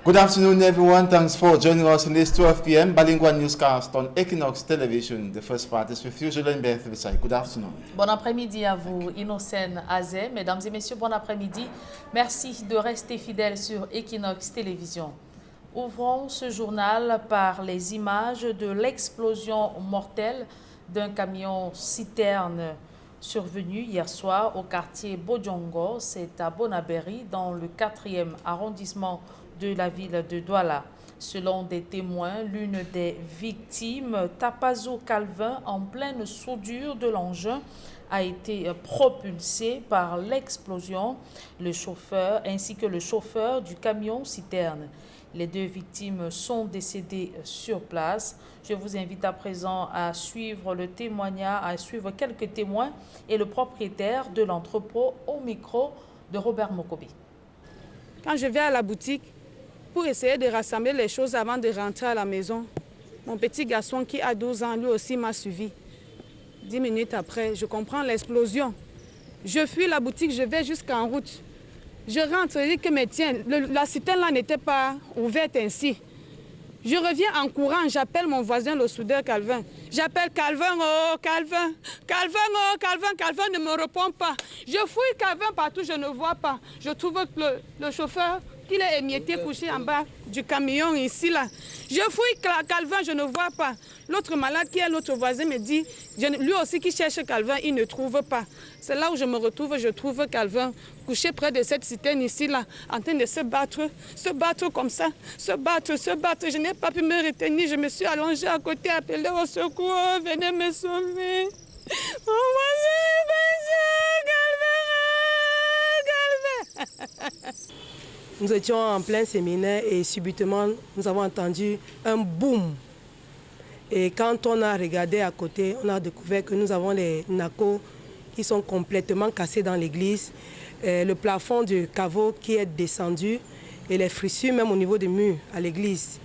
Good afternoon, everyone. Thanks for joining us in this 12 p.m. Bilingual newscast on Equinox Television. The first part is with you, Julien Berthe-Besai. Good afternoon. Bon après-midi à vous, Innocène Azé. Mesdames et messieurs, bon après-midi. Merci de rester fidèles sur Equinox Télévision. Ouvrons ce journal par les images de l'explosion mortelle d'un camion citerne survenu hier soir au quartier Bodjongo. C'est à Bonaberi, dans le 4e arrondissement de la ville de Douala. Selon des témoins, l'une des victimes, Tapazo Calvin, en pleine soudure de l'engin, a été propulsée par l'explosion, le chauffeur ainsi que le chauffeur du camion citerne. Les deux victimes sont décédées sur place. Je vous invite à présent à suivre le témoignage, à suivre quelques témoins et le propriétaire de l'entrepôt au micro de Robert Mokobi. Quand je vais à la boutique pour essayer de rassembler les choses avant de rentrer à la maison, mon petit garçon qui a 12 ans, lui aussi m'a suivi. 10 minutes après, je comprends l'explosion. Je fuis la boutique, je vais jusqu'en route. Je rentre et dis que, mais tiens, la citerne là n'était pas ouverte ainsi. Je reviens en courant, j'appelle mon voisin, le soudeur Calvin. J'appelle Calvin, oh Calvin, Calvin, oh Calvin, Calvin ne me répond pas. Je fouille Calvin partout, je ne vois pas. Je trouve le chauffeur qu'il est émietté, couché en bas du camion ici là. Je fouille Calvin, je ne vois pas. L'autre malade qui est l'autre voisin me dit, lui aussi qui cherche Calvin, il ne trouve pas. C'est là où je me retrouve, je trouve Calvin couché près de cette citerne ici là, en train de se battre comme ça, se battre. Je n'ai pas pu me retenir, je me suis allongée à côté, appelée au secours, venez me sauver. Oh Calvin. Nous étions en plein séminaire et subitement, nous avons entendu un boom. Et quand on a regardé à côté, on a découvert que nous avons les nacos qui sont complètement cassés dans l'église, le plafond du caveau qui est descendu et les frissures même au niveau des murs à l'église.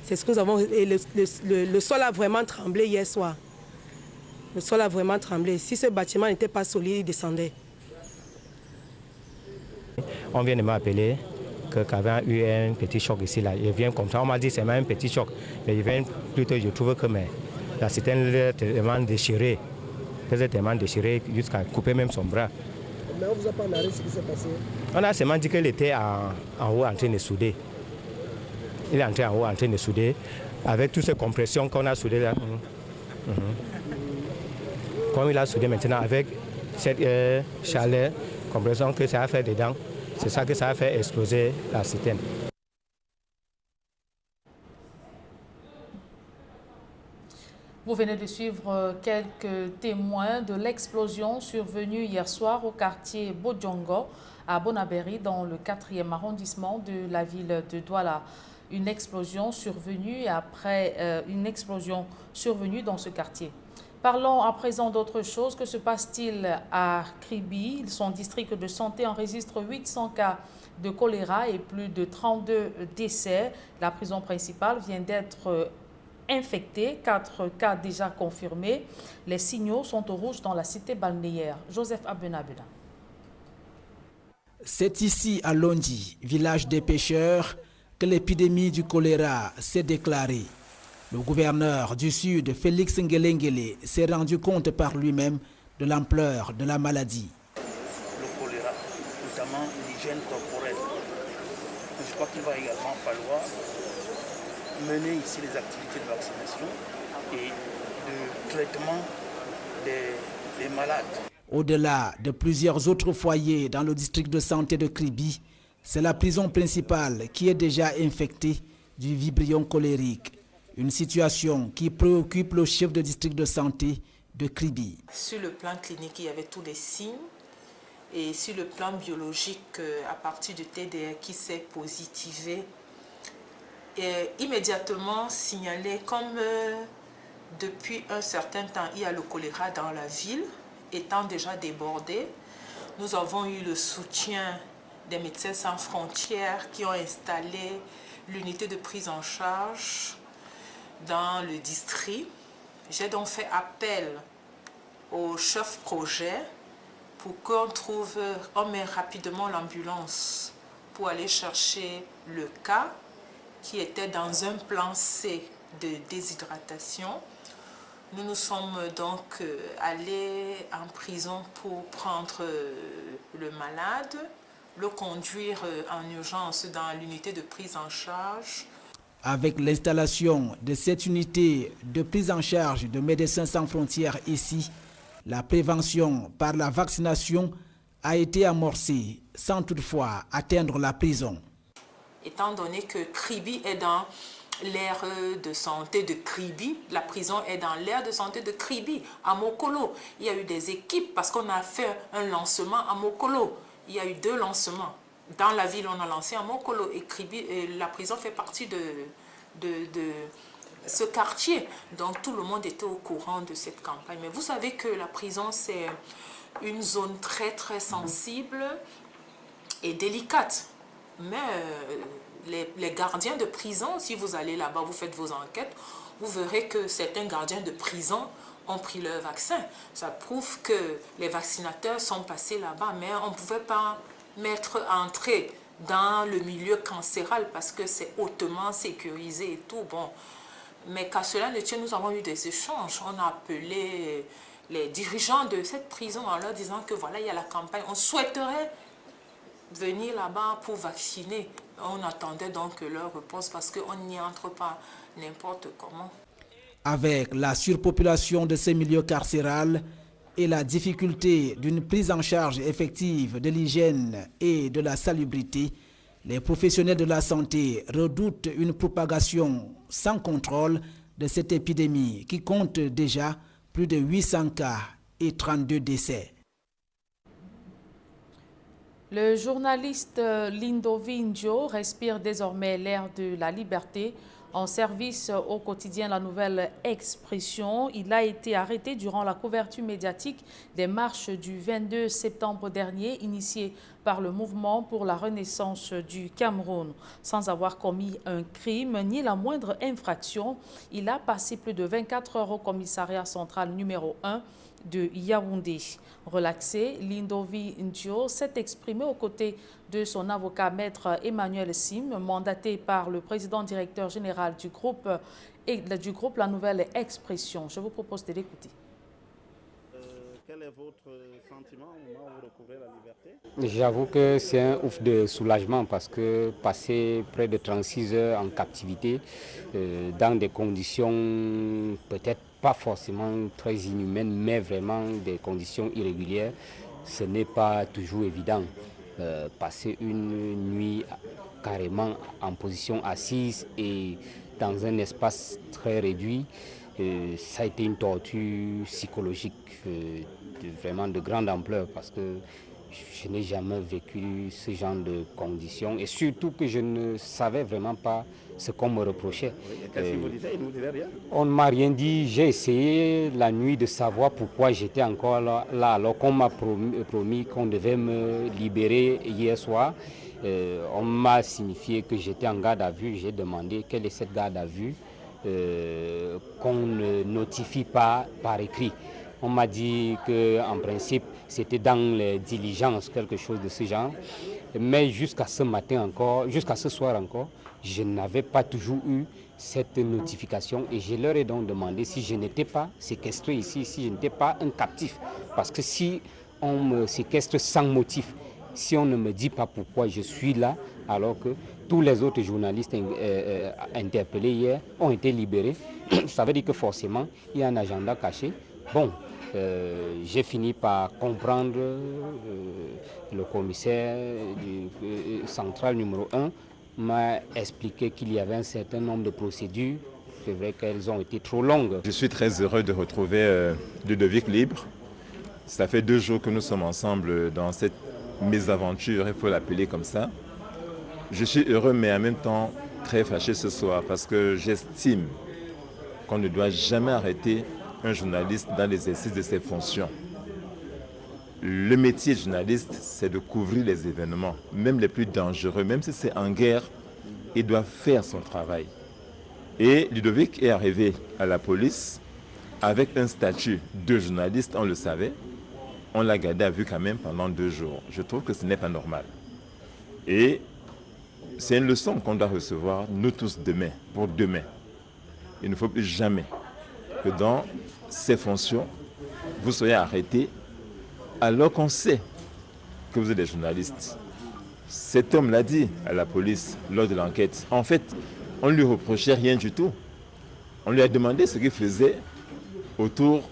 C'est ce que nous avons. Et le sol a vraiment tremblé hier soir. Le sol a vraiment tremblé. Si ce bâtiment n'était pas solide, il descendait. On vient de m'appeler qu'avait eu un petit choc ici. Là. Il vient comme ça, on m'a dit que c'est même un petit choc. Mais il vient plutôt, je trouve que la citerne est tellement déchirée. Tellement déchirée jusqu'à couper même son bras. Mais on ne vous a pas narré ce qui s'est passé? On a seulement dit qu'il était en haut en train de souder. Il est entré en haut en train de souder. Avec toutes ces compressions qu'on a soudées là. Comme il a soudé maintenant avec cette chaleur, compression que ça a fait dedans, c'est ça que ça a fait exploser la citerne. Vous venez de suivre quelques témoins de l'explosion survenue hier soir au quartier Bodjongo à Bonaberi dans le 4e arrondissement de la ville de Douala. Une explosion survenue dans ce quartier. Parlons à présent d'autre chose. Que se passe-t-il à Kribi? Son district de santé enregistre 800 cas de choléra et plus de 32 décès. La prison principale vient d'être infectés, 4 cas déjà confirmés. Les signaux sont au rouge dans la cité balnéaire. Joseph Abenabena. C'est ici à Londi, village des pêcheurs, que l'épidémie du choléra s'est déclarée. Le gouverneur du Sud, Félix Ngelengele, s'est rendu compte par lui-même de l'ampleur de la maladie. Le choléra, notamment l'hygiène corporelle. Je crois qu'il va également falloir mener ici les activités de vaccination et de traitement des malades. Au-delà de plusieurs autres foyers dans le district de santé de Kribi, c'est la prison principale qui est déjà infectée du vibrio cholérique. Une situation qui préoccupe le chef de district de santé de Kribi. Sur le plan clinique, il y avait tous les signes. Et sur le plan biologique, à partir du TDR qui s'est positivé, et immédiatement signalé comme depuis un certain temps, il y a le choléra dans la ville, étant déjà débordé. Nous avons eu le soutien des Médecins sans frontières qui ont installé l'unité de prise en charge dans le district. J'ai donc fait appel au chef projet pour qu'on met rapidement l'ambulance pour aller chercher le cas qui était dans un plan C de déshydratation. Nous nous sommes donc allés en prison pour prendre le malade, le conduire en urgence dans l'unité de prise en charge. Avec l'installation de cette unité de prise en charge de Médecins sans frontières ici, la prévention par la vaccination a été amorcée sans toutefois atteindre la prison. Étant donné que Kribi est dans l'aire de santé de Kribi, la prison est dans l'aire de santé de Kribi, à Mokolo. Il y a eu des équipes parce qu'on a fait un lancement à Mokolo. Il y a eu 2 lancements. Dans la ville, on a lancé à Mokolo et Kribi, et la prison fait partie de ce quartier. Donc tout le monde était au courant de cette campagne. Mais vous savez que la prison, c'est une zone très très sensible et délicate. Mais les gardiens de prison, si vous allez là-bas, vous faites vos enquêtes, vous verrez que certains gardiens de prison ont pris leur vaccin. Ça prouve que les vaccinateurs sont passés là-bas, mais on ne pouvait pas entrer dans le milieu cancéral parce que c'est hautement sécurisé et tout. Bon. Mais qu'à cela ne tienne, nous avons eu des échanges. On a appelé les dirigeants de cette prison en leur disant que voilà, il y a la campagne. On souhaiterait venir là-bas pour vacciner. On attendait donc leur réponse parce qu'on n'y entre pas n'importe comment. Avec la surpopulation de ces milieux carcérales et la difficulté d'une prise en charge effective de l'hygiène et de la salubrité, les professionnels de la santé redoutent une propagation sans contrôle de cette épidémie qui compte déjà plus de 800 cas et 32 décès. Le journaliste Lindovi Ndio respire désormais l'air de la liberté. En service au quotidien La Nouvelle Expression, il a été arrêté durant la couverture médiatique des marches du 22 septembre dernier, initiées par le mouvement pour la renaissance du Cameroun. Sans avoir commis un crime ni la moindre infraction, il a passé plus de 24 heures au commissariat central numéro 1 de Yaoundé. Relaxé, Lindovi Ndio s'est exprimé aux côtés de son avocat maître Emmanuel Sim, mandaté par le président directeur général du groupe La Nouvelle Expression. Je vous propose de l'écouter. Quel est votre sentiment au moment où vous recouvrez la liberté? J'avoue que c'est un ouf de soulagement parce que passer près de 36 heures en captivité dans des conditions peut-être pas forcément très inhumaines, mais vraiment des conditions irrégulières, ce n'est pas toujours évident. Passer une nuit carrément en position assise et dans un espace très réduit, ça a été une torture psychologique vraiment de grande ampleur parce que je n'ai jamais vécu ce genre de conditions et surtout que je ne savais vraiment pas ce qu'on me reprochait. Qu'est-ce qu'il vous disait? Il ne vous disait rien? On ne m'a rien dit. J'ai essayé la nuit de savoir pourquoi j'étais encore là alors qu'on m'a promis qu'on devait me libérer hier soir. On m'a signifié que j'étais en garde à vue. J'ai demandé quelle est cette garde à vue qu'on ne notifie pas par écrit. On m'a dit qu'en principe, c'était dans les diligences, quelque chose de ce genre. Mais jusqu'à ce matin encore, jusqu'à ce soir encore, je n'avais pas toujours eu cette notification et je leur ai donc demandé si je n'étais pas séquestré ici, si je n'étais pas un captif. Parce que si on me séquestre sans motif, si on ne me dit pas pourquoi je suis là, alors que tous les autres journalistes interpellés hier ont été libérés, ça veut dire que forcément, il y a un agenda caché. Bon, j'ai fini par comprendre le commissaire du central numéro 1 m'a expliqué qu'il y avait un certain nombre de procédures. C'est vrai qu'elles ont été trop longues. Je suis très heureux de retrouver Ludovic libre. Ça fait 2 jours que nous sommes ensemble dans cette mésaventure, il faut l'appeler comme ça. Je suis heureux mais en même temps très fâché ce soir parce que j'estime qu'on ne doit jamais arrêter un journaliste dans l'exercice de ses fonctions. Le métier de journaliste, c'est de couvrir les événements, même les plus dangereux, même si c'est en guerre, il doit faire son travail. Et Ludovic est arrivé à la police avec un statut de journaliste, on le savait. On l'a gardé à vue quand même pendant 2 jours. Je trouve que ce n'est pas normal. Et c'est une leçon qu'on doit recevoir, nous tous, demain, pour demain. Il ne faut plus jamais que dans ces fonctions, vous soyez arrêtés alors qu'on sait que vous êtes des journalistes. Cet homme l'a dit à la police lors de l'enquête. En fait, on ne lui reprochait rien du tout. On lui a demandé ce qu'il faisait autour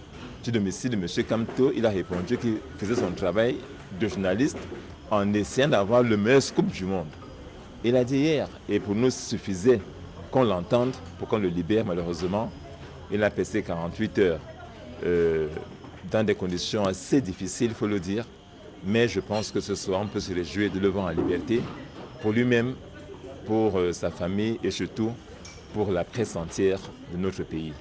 du domicile de M. Kamto. Il a répondu qu'il faisait son travail de journaliste en essayant d'avoir le meilleur scoop du monde. Il a dit hier, et pour nous, il suffisait qu'on l'entende pour qu'on le libère. Malheureusement, il a passé 48 heures dans des conditions assez difficiles, il faut le dire. Mais je pense que ce soir, on peut se réjouir de le voir en liberté, pour lui-même, pour sa famille et surtout pour la presse entière de notre pays.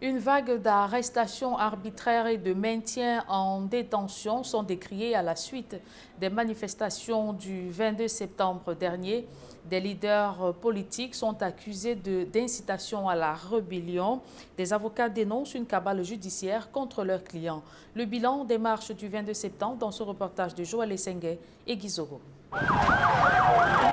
Une vague d'arrestations arbitraires et de maintien en détention sont décriées à la suite des manifestations du 22 septembre dernier. Des leaders politiques sont accusés d'incitation à la rébellion. Des avocats dénoncent une cabale judiciaire contre leurs clients. Le bilan des marches du 22 septembre dans ce reportage de Joël Essengue et Guizoro.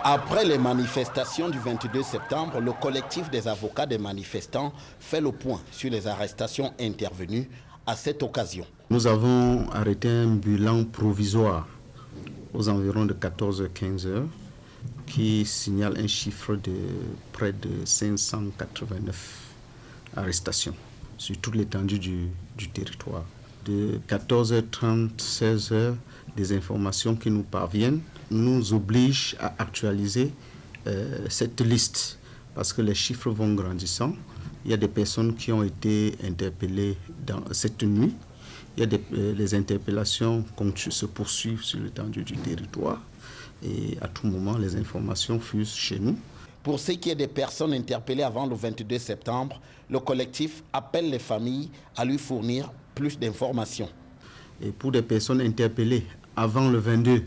Après les manifestations du 22 septembre, le collectif des avocats des manifestants fait le point sur les arrestations intervenues à cette occasion. Nous avons arrêté un bilan provisoire aux environs de 14h-15 heures qui signale un chiffre de près de 589 arrestations sur toute l'étendue du territoire. De 14h30, 16h, des informations qui nous parviennent nous obligent à actualiser cette liste parce que les chiffres vont grandissant. Il y a des personnes qui ont été interpellées dans cette nuit. Il y a les interpellations se poursuivent sur l'étendue du territoire et à tout moment les informations fusent chez nous. Pour ce qui est des personnes interpellées avant le 22 septembre, le collectif appelle les familles à lui fournir plus d'informations. Et pour des personnes interpellées avant le 22,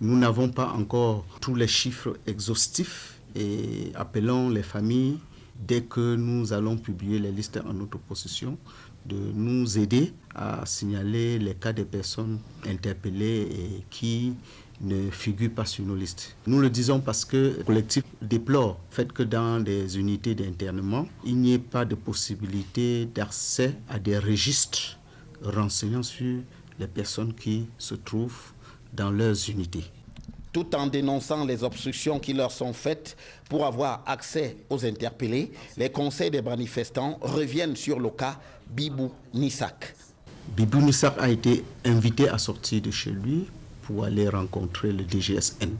nous n'avons pas encore tous les chiffres exhaustifs et appelons les familles, dès que nous allons publier les listes en notre possession, de nous aider à signaler les cas des personnes interpellées et qui ne figurent pas sur nos listes. Nous le disons parce que le collectif déplore le fait que dans des unités d'internement, il n'y ait pas de possibilité d'accès à des registres renseignant sur les personnes qui se trouvent dans leurs unités. Tout en dénonçant les obstructions qui leur sont faites pour avoir accès aux interpellés, les conseils des manifestants reviennent sur le cas Bibou Nissak. Bibou Nissak a été invité à sortir de chez lui pour aller rencontrer le DGSN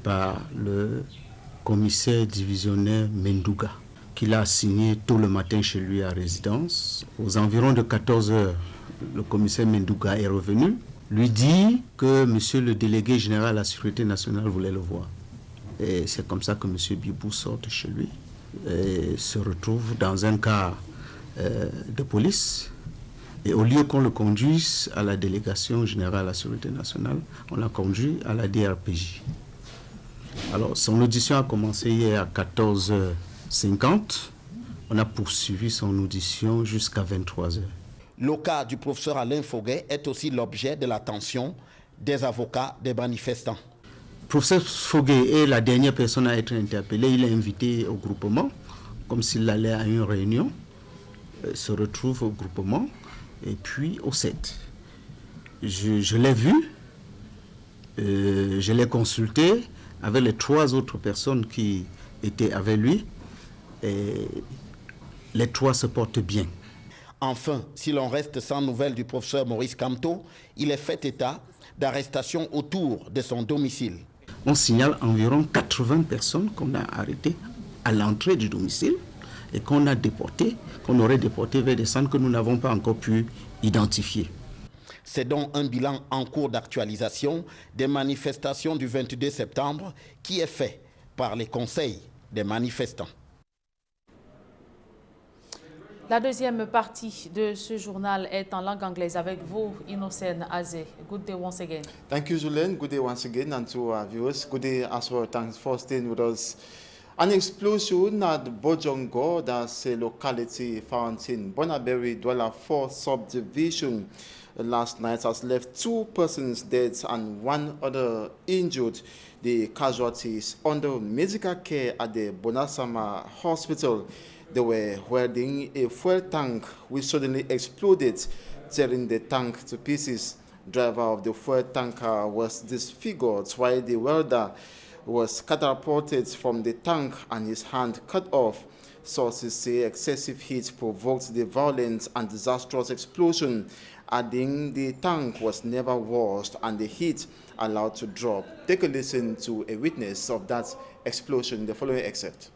par le commissaire divisionnaire Mendouga, qu'il a assigné tôt le matin chez lui à résidence. Aux environs de 14 heures, le commissaire Mendouga est revenu, lui dit que monsieur le délégué général à la sécurité nationale voulait le voir. Et c'est comme ça que monsieur Bibou sort de chez lui et se retrouve dans un car de police. Et au lieu qu'on le conduise à la délégation générale à la sécurité nationale, on l'a conduit à la DRPJ. Alors, son audition a commencé hier à 14h50. On a poursuivi son audition jusqu'à 23h. Le cas du professeur Alain Foguet est aussi l'objet de l'attention des avocats des manifestants. Le professeur Foguet est la dernière personne à être interpellée. Il est invité au groupement, comme s'il allait à une réunion. Il se retrouve au groupement et puis au 7. Je l'ai vu, je l'ai consulté avec les 3 autres personnes qui étaient avec lui. Et les 3 se portent bien. Enfin, si l'on reste sans nouvelles du professeur Maurice Kamto, il est fait état d'arrestations autour de son domicile. On signale environ 80 personnes qu'on a arrêtées à l'entrée du domicile et qu'on a déportées, qu'on aurait déportées vers des centres que nous n'avons pas encore pu identifier. C'est donc un bilan en cours d'actualisation des manifestations du 22 septembre qui est fait par les conseils des manifestants. La deuxième partie de ce journal est en langue anglaise avec vous, Innocent Azé. Good day once again. Thank you, Julien. Good day once again, and to our viewers. Good day as well. Thanks for staying with us. An explosion at Bojongo, that's a locality found in Bonaberry, Douala 4 subdivision, last night has left 2 persons dead and 1 other injured. The casualties under medical care at the Bonasama Hospital. They were welding a fuel tank which suddenly exploded, tearing the tank to pieces. Driver of the fuel tanker was disfigured while the welder was catapulted from the tank and his hand cut off. Sources say excessive heat provoked the violent and disastrous explosion, adding the tank was never washed and the heat allowed to drop. Take a listen to a witness of that explosion in the following excerpt.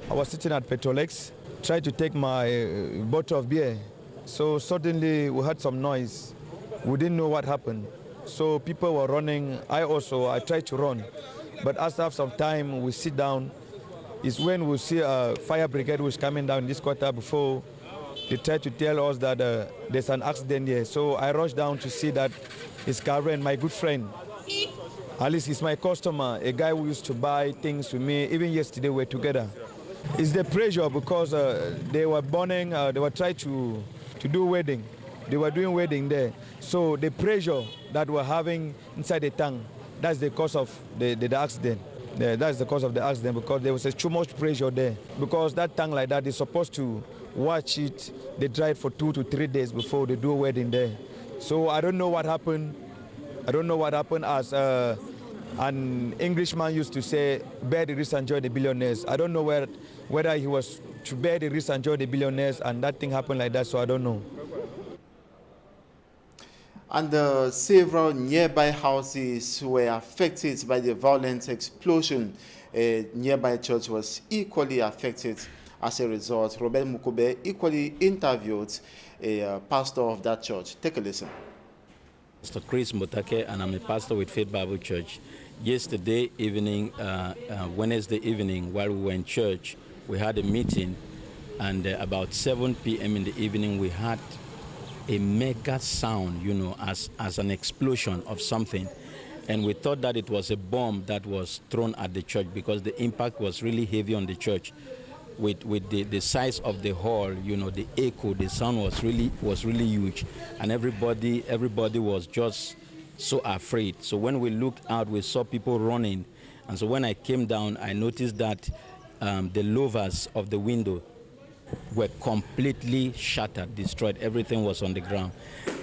I was sitting at Petrolex, tried to take my bottle of beer. So suddenly we heard some noise. We didn't know what happened. So people were running. I tried to run. But after some time, we sit down. It's when we see a fire brigade was coming down this quarter before they tried to tell us that there's an accident here. So I rushed down to see that it's Karen, my good friend. At least he's my customer, a guy who used to buy things with me. Even yesterday we were together. It's the pressure because they were burning, they were trying to do wedding. They were doing wedding there. So the pressure that we're having inside the tank, that's the cause of the accident. Yeah, that's the cause of the accident because there was too much pressure there. Because that tank like that is supposed to watch it, they dry it for 2 to 3 days before they do a wedding there. So I don't know what happened. I don't know what happened as an Englishman used to say, bear the risk and join the billionaires. I don't know whether he was to bear the risk and join the billionaires and that thing happened like that, so I don't know. And several nearby houses were affected by the violent explosion. A nearby church was equally affected as a result. Robert Mukube equally interviewed a pastor of that church. Take a listen. Mr. Chris Motake, and I'm a pastor with Faith Bible Church. Yesterday evening, Wednesday evening, while we were in church, we had a meeting, and about 7 p.m. in the evening, we had a mega sound, you know, as an explosion of something. And we thought that it was a bomb that was thrown at the church because the impact was really heavy on the church. With the size of the hall, you know, the echo, the sound was really huge, and everybody was just so afraid. So when we looked out, we saw people running, and so when I came down, I noticed that the louvers of the window were completely shattered, destroyed. Everything was on the ground,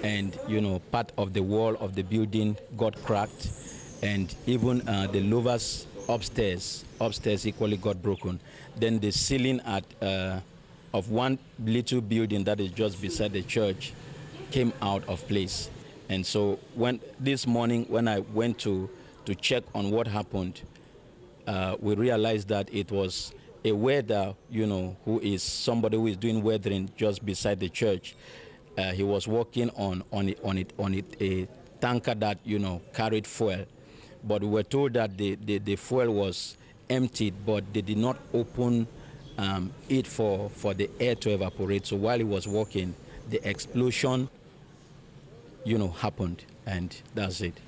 and you know, part of the wall of the building got cracked, and even the louvers upstairs equally got broken. Then the ceiling of one little building that is just beside the church came out of place. And so this morning when I went to check on what happened, we realized that it was a welder, you know, who is somebody who is doing weathering just beside the church. He was working on a tanker that, you know, carried fuel. But we were told that the fuel was emptied, but they did not open it for the air to evaporate. So while he was working, the explosion, you know, happened, and that's it.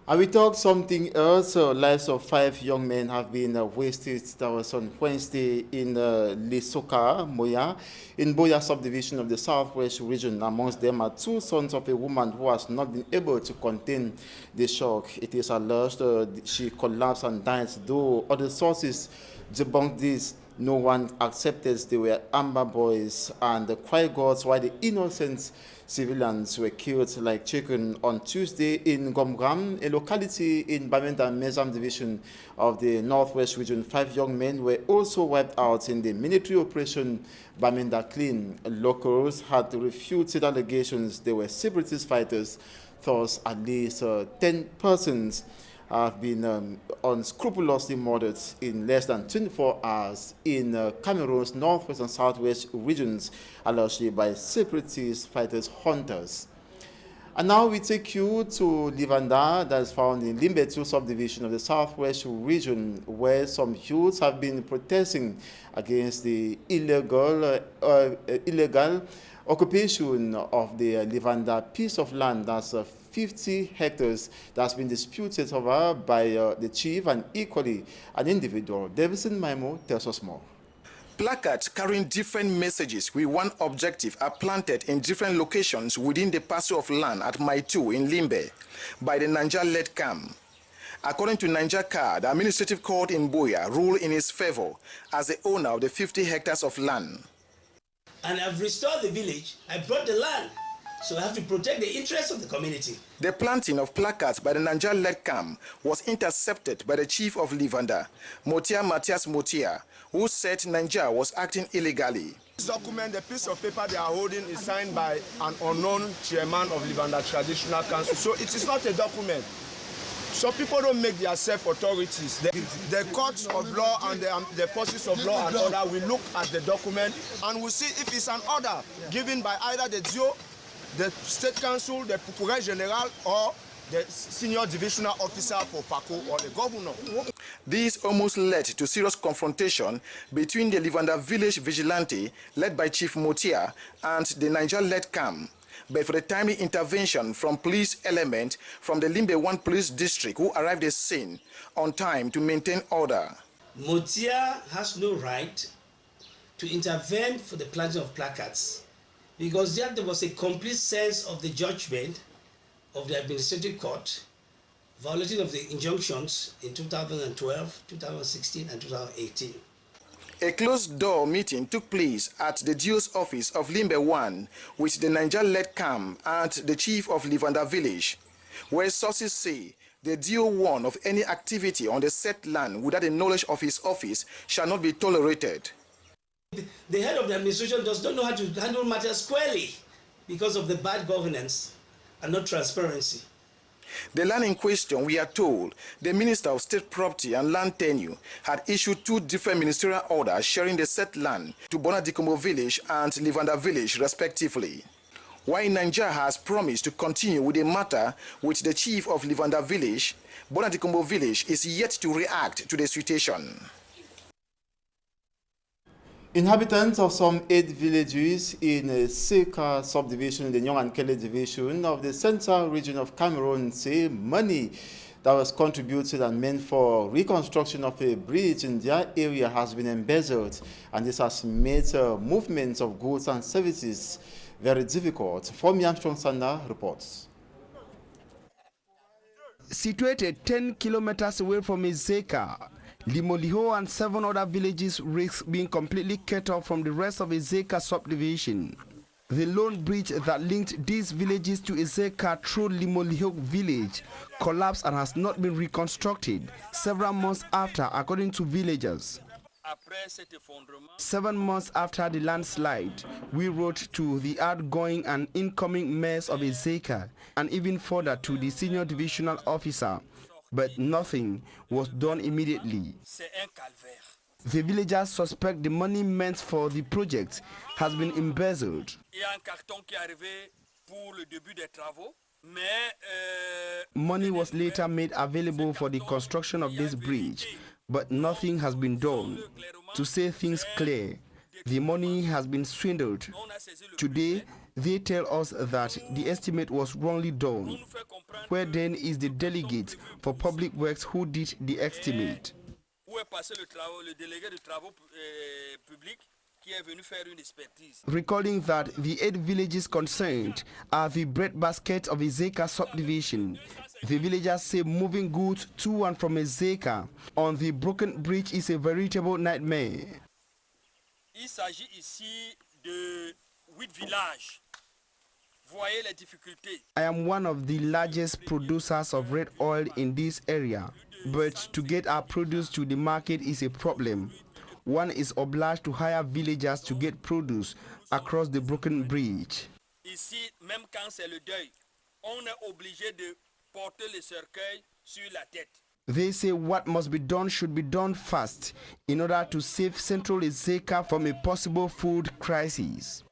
And we talk something else. Lives of 5 young men have been wasted. That was on Wednesday in Lisoka, Moya, in Boya subdivision of the Southwest region. Amongst them are 2 sons of a woman who has not been able to contain the shock. It is alleged she collapsed and died, though other sources debunk this. No one accepted they were Amber Boys and the cry gods, while the innocent civilians were killed like chicken on Tuesday in Gomgram, a locality in Bamenda Mezam division of the Northwest region. 5 young men were also wiped out in the military operation Bamenda Clean. Locals had refuted allegations they were separatist fighters. Thus, at least 10 persons have been unscrupulously murdered in less than 24 hours in Cameroon's northwest and southwest regions, allegedly by separatist fighters hunters. And now we take you to Livanda, that is found in Limbetu subdivision of the southwest region, where some youths have been protesting against the illegal occupation of the Livanda piece of land that's 50 hectares that's been disputed over by the chief and equally an individual. Davison Maimo tells us more. Placards carrying different messages with one objective are planted in different locations within the parcel of land at Maitu in Limbe by the Niger-led camp. According to Niger Car, the administrative court in Buea ruled in his favor as the owner of the 50 hectares of land. And I've restored the village. I brought the land. So I have to protect the interests of the community. The planting of placards by the Niger-led camp was intercepted by the chief of Livanda, Motia Matthias Motia, who said Niger was acting illegally. This document, the piece of paper they are holding, is signed by an unknown chairman of Livanda Traditional Council. So it is not a document. So people don't make themselves authorities. The courts of law and the forces of law and order will look at the document and will see if it's an order given by either the DIO, the State Council, the Procureur General, or the Senior Divisional Officer for PACO or the Governor. This almost led to serious confrontation between the Livanda village vigilante, led by Chief Motia, and the Niger-led camp. But for the timely intervention from police element from the Limbe 1 police district who arrived at scene on time to maintain order. Motia has no right to intervene for the planting of placards, because there was a complete sense of the judgment of the administrative court, violating of the injunctions in 2012, 2016, and 2018. A closed-door meeting took place at the DIO's office of Limbe 1 with the Niger-led camp and the chief of Livanda village, where sources say the DIO warned of any activity on the set land without the knowledge of his office shall not be tolerated. The head of the administration does not know how to handle matters squarely because of the bad governance and not transparency. The land in question, we are told, the Minister of State Property and Land Tenure had issued 2 different ministerial orders sharing the set land to Bonadikombo village and Livanda village respectively. While Niger has promised to continue with the matter with the chief of Livanda village, Bonadikombo village is yet to react to the situation. Inhabitants of some 8 villages in Seka subdivision in the Nyong-Ankele division of the central region of Cameroon say money that was contributed and meant for reconstruction of a bridge in their area has been embezzled, and this has made movements of goods and services very difficult. From Armstrong Sanda reports. Situated 10 kilometers away from Ezeka, Limoliho and 7 other villages risk being completely cut off from the rest of Ezeka subdivision. The lone bridge that linked these villages to Ezeka through Limoliho village collapsed and has not been reconstructed several months after, according to villagers. 7 months after the landslide, we wrote to the outgoing and incoming mayors of Ezeka and even further to the senior divisional officer, but nothing was done immediately. The villagers suspect the money meant for the project has been embezzled. Money was later made available for the construction of this bridge, but nothing has been done. To say things clear, the money has been swindled. Today, they tell us that the estimate was wrongly done. Where then is the delegate for public works who did the estimate? Recalling that the 8 villages concerned are the breadbasket of Ezeka subdivision, the villagers say moving goods to and from Ezeka on the broken bridge is a veritable nightmare. Il s'agit ici de 8 villages. Voyez les difficultés. I am one of the largest producers of red oil in this area, but to get our produce to the market is a problem. One is obliged to hire villagers to get produce across the broken bridge. Ici, même quand c'est le deuil, on est obligé de porter le cercueil sur la tête. They say what must be done should be done fast in order to save Central Ezeka from a possible food crisis.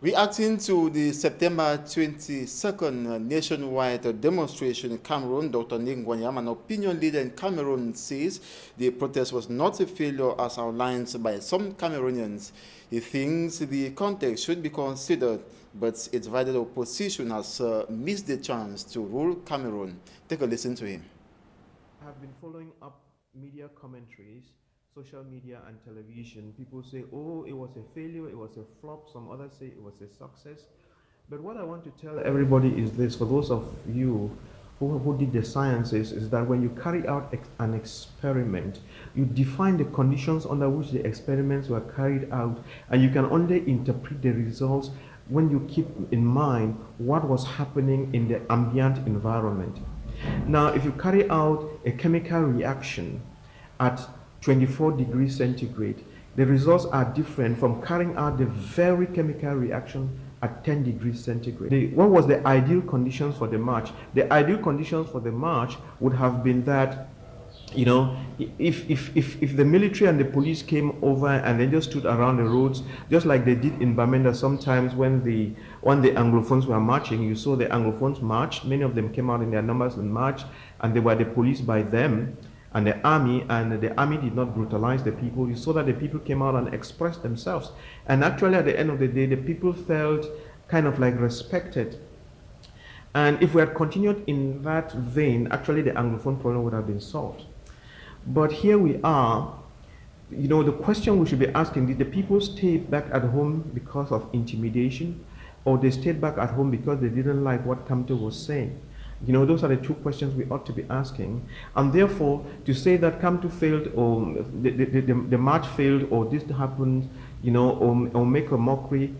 Reacting to the September 22nd nationwide demonstration in Cameroon, Dr. Ningwanyam, an opinion leader in Cameroon, says the protest was not a failure as outlined by some Cameroonians. He thinks the context should be considered, but its divided opposition has missed the chance to rule Cameroon. Take a listen to him. I have been following up media commentaries social media and television, people say, oh, it was a failure, it was a flop, some others say it was a success. But what I want to tell everybody is this, for those of you who did the sciences, is that when you carry out an experiment, you define the conditions under which the experiments were carried out, and you can only interpret the results when you keep in mind what was happening in the ambient environment. Now, if you carry out a chemical reaction at 24 degrees centigrade, the results are different from carrying out the very chemical reaction at 10 degrees centigrade. What was the ideal conditions for the march? The ideal conditions for the march would have been that, you know, if the military and the police came over and they just stood around the roads, just like they did in Bamenda sometimes when the Anglophones were marching, you saw the Anglophones march, many of them came out in their numbers and marched, and they were the police by them, and the army did not brutalize the people. You saw that the people came out and expressed themselves. And actually at the end of the day, the people felt kind of like respected. And if we had continued in that vein, actually the Anglophone problem would have been solved. But here we are, you know, the question we should be asking, did the people stay back at home because of intimidation, or they stayed back at home because they didn't like what Kamto was saying? You know, those are the two questions we ought to be asking. And therefore, to say that Kamto failed, or the march failed, or this happened, you know, or make a mockery,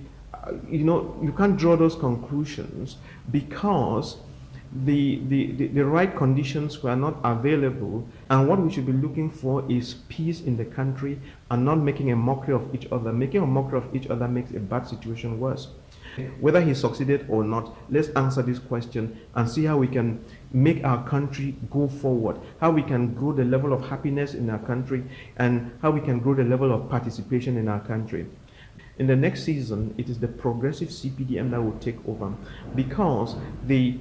you know, you can't draw those conclusions because the right conditions were not available, and what we should be looking for is peace in the country and not making a mockery of each other. Making a mockery of each other makes a bad situation worse. Whether he succeeded or not, let's answer this question and see how we can make our country go forward, how we can grow the level of happiness in our country, and how we can grow the level of participation in our country. In the next season, it is the progressive CPDM that will take over, because the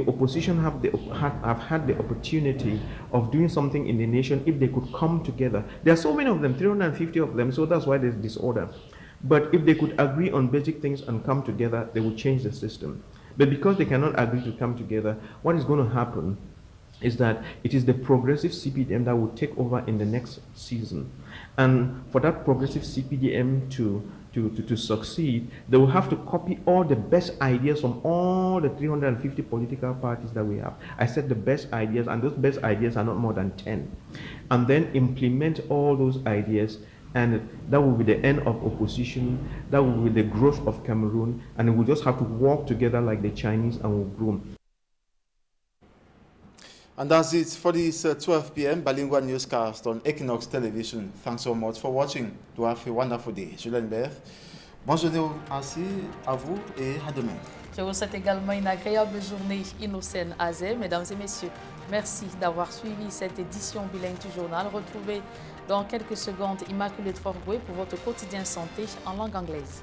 opposition have had the opportunity of doing something in the nation if they could come together. There are so many of them, 350 of them, so that's why there's disorder. But if they could agree on basic things and come together, they would change the system. But because they cannot agree to come together, what is going to happen is that it is the progressive CPDM that will take over in the next season. And for that progressive CPDM to succeed, they will have to copy all the best ideas from all the 350 political parties that we have. I said the best ideas, and those best ideas are not more than 10. And then implement all those ideas, and that will be the end of opposition, that will be the growth of Cameroon, and we'll just have to work together like the Chinese and we'll grow. And that's it for this 12 p.m. bilingual newscast on Equinox Television. Thanks so much for watching. Do have a wonderful day. Julien Bert, bonne journée à vous et à demain. Je vous souhaite également une agréable journée, Innocène Azé. Mesdames et messieurs, merci d'avoir suivi cette édition bilingue du journal. Retrouvez dans quelques secondes Immaculée Forgoué pour votre quotidien santé en langue anglaise.